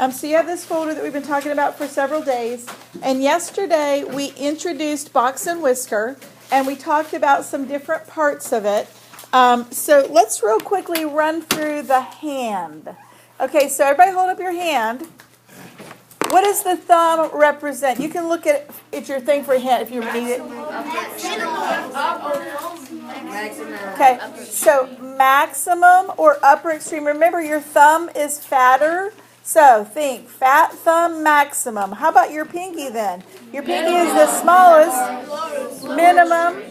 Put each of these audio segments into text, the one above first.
So you have this folder that we've been talking about for several days. And yesterday we introduced box and whisker, and we talked about some different parts of it. So let's real quickly run through the hand. Okay, so everybody hold up your hand. What does the thumb represent? You can look at your thing for a hint if you need it. Okay, so maximum or upper extreme. Remember, your thumb is fatter. So think fat thumb, maximum. How about your pinky then? Your pinky is the smallest, minimum,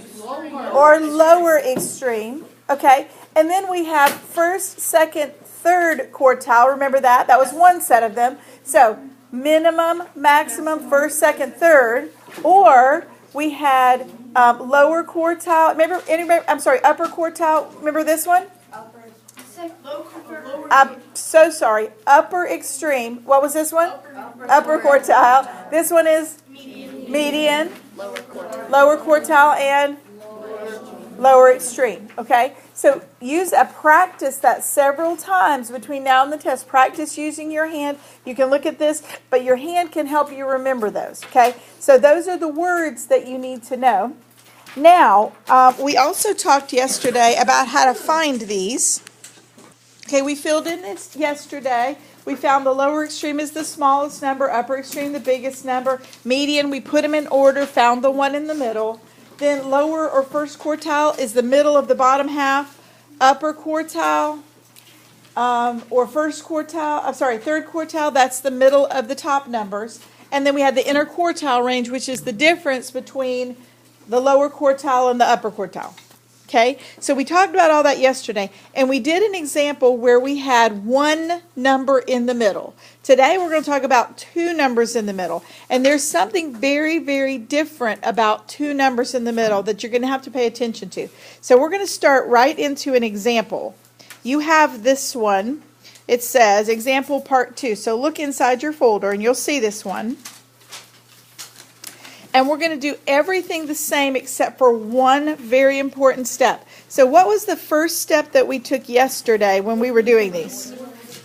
or lower extreme. Okay, and then we have first, second, third quartile. Remember that? That was one set of them. So minimum, maximum, first, second, third. Or we had lower quartile. Remember, anybody? I'm sorry, upper quartile. Remember this one? So sorry. Upper extreme. What was this one? Upper quartile. This one is median. Lower quartile and lower extreme. Okay? So practice that several times between now and the test. Practice using your hand. You can look at this, but your hand can help you remember those. Okay? So those are the words that you need to know. Now, we also talked yesterday about how to find these. Okay, we filled in this yesterday. We found the lower extreme is the smallest number, upper extreme the biggest number, median, we put them in order, found the one in the middle. Then lower or first quartile is the middle of the bottom half, upper quartile or third quartile, that's the middle of the top numbers. And then we had the interquartile range, which is the difference between the lower quartile and the upper quartile. Okay, so we talked about all that yesterday, and we did an example where we had one number in the middle. Today we're going to talk about two numbers in the middle, and there's something very, very different about two numbers in the middle that you're going to have to pay attention to. So we're going to start right into an example. You have this one. It says example part 2. So look inside your folder, and you'll see this one. And we're going to do everything the same except for one very important step. So what was the first step that we took yesterday when we were doing these?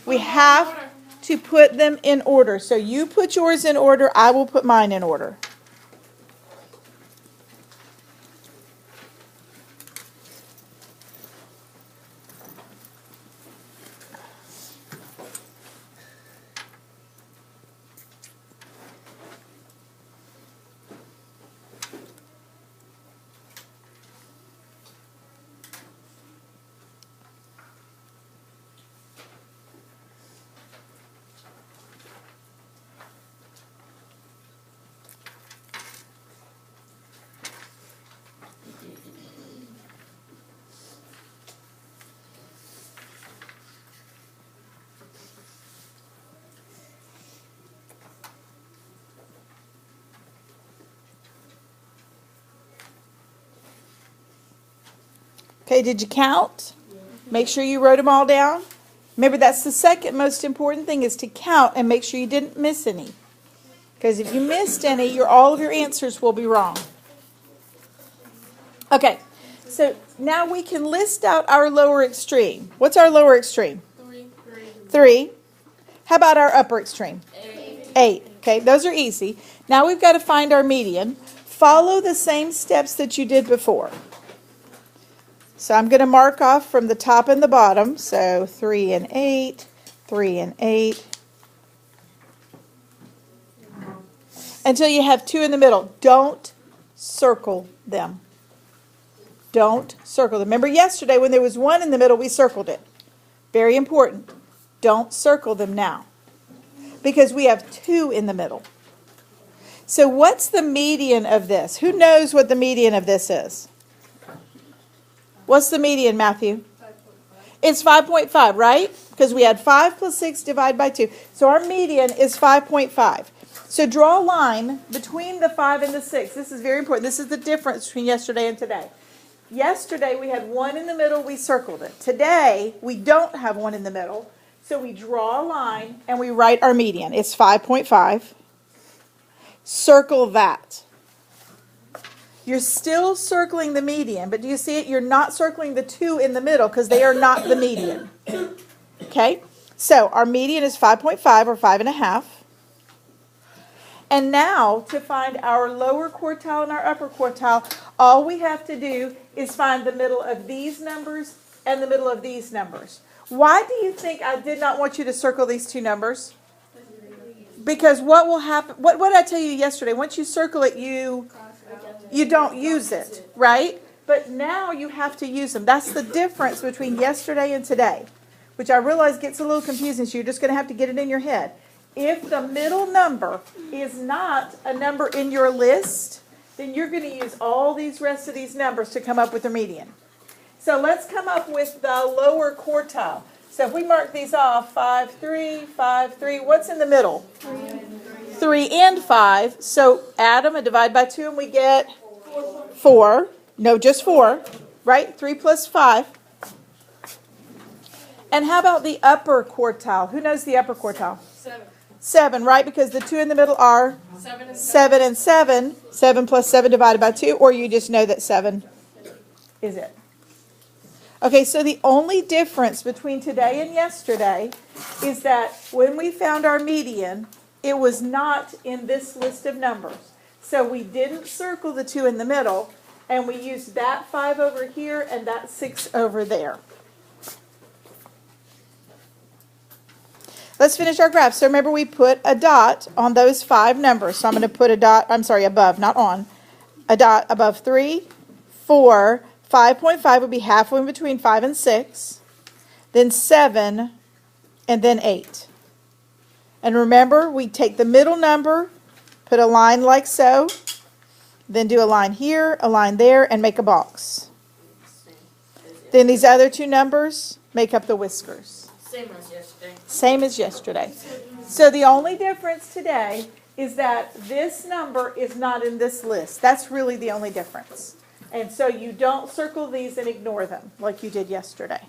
We have to put them in order. So you put yours in order, I will put mine in order. Okay, did you count? Make sure you wrote them all down. Remember, that's the second most important thing, is to count and make sure you didn't miss any. Because if you missed any, all of your answers will be wrong. Okay, so now we can list out our lower extreme. What's our lower extreme? 3. How about our upper extreme? 8. Okay, those are easy. Now we've got to find our median. Follow the same steps that you did before. So I'm going to mark off from the top and the bottom. So 3 and 8, 3 and 8. Until you have 2 in the middle. Don't circle them. Don't circle them. Remember yesterday when there was 1 in the middle, we circled it. Very important. Don't circle them now. Because we have 2 in the middle. So what's the median of this? Who knows what the median of this is? What's the median, Matthew? 5.5. It's 5.5, right? Because we had 5 plus 6 divided by 2. So our median is 5.5. So draw a line between the 5 and the 6. This is very important. This is the difference between yesterday and today. Yesterday we had 1 in the middle. We circled it. Today we don't have 1 in the middle. So we draw a line and we write our median. It's 5.5. Circle that. You're still circling the median, but do you see it? You're not circling the 2 in the middle because they are not the median. Okay? So our median is 5.5 or 5.5. And now to find our lower quartile and our upper quartile, all we have to do is find the middle of these numbers and the middle of these numbers. Why do you think I did not want you to circle these two numbers? Because what will happen, what did I tell you yesterday? Once you circle it, you don't use it, right? But now you have to use them. That's the difference between yesterday and today, which I realize gets a little confusing, so you're just going to have to get it in your head. If the middle number is not a number in your list, then you're going to use all these rest of these numbers to come up with the median. So let's come up with the lower quartile. So if we mark these off, 5, 3, 5, 3, what's in the middle? 3 and 5. So add them and divide by 2 and we get 4. No, just 4, right? 3 plus 5. And how about the upper quartile? Who knows the upper quartile? 7, right? Because the 2 in the middle are 7 and 7. 7 plus 7 divided by 2. Or you just know that 7 is it. Okay, so the only difference between today and yesterday is that when we found our median, it was not in this list of numbers. So we didn't circle the 2 in the middle, and we used that 5 over here and that 6 over there. Let's finish our graph. So remember, we put a dot on those 5 numbers. So I'm going to put a dot, above, not on. A dot above 3, 4, 5.5 would be halfway in between 5 and 6. Then 7, and then 8. And remember, we take the middle number, put a line like so, then do a line here, a line there, and make a box. Then these other 2 numbers make up the whiskers. Same as yesterday. Same as yesterday. So the only difference today is that this number is not in this list. That's really the only difference. And so you don't circle these and ignore them like you did yesterday.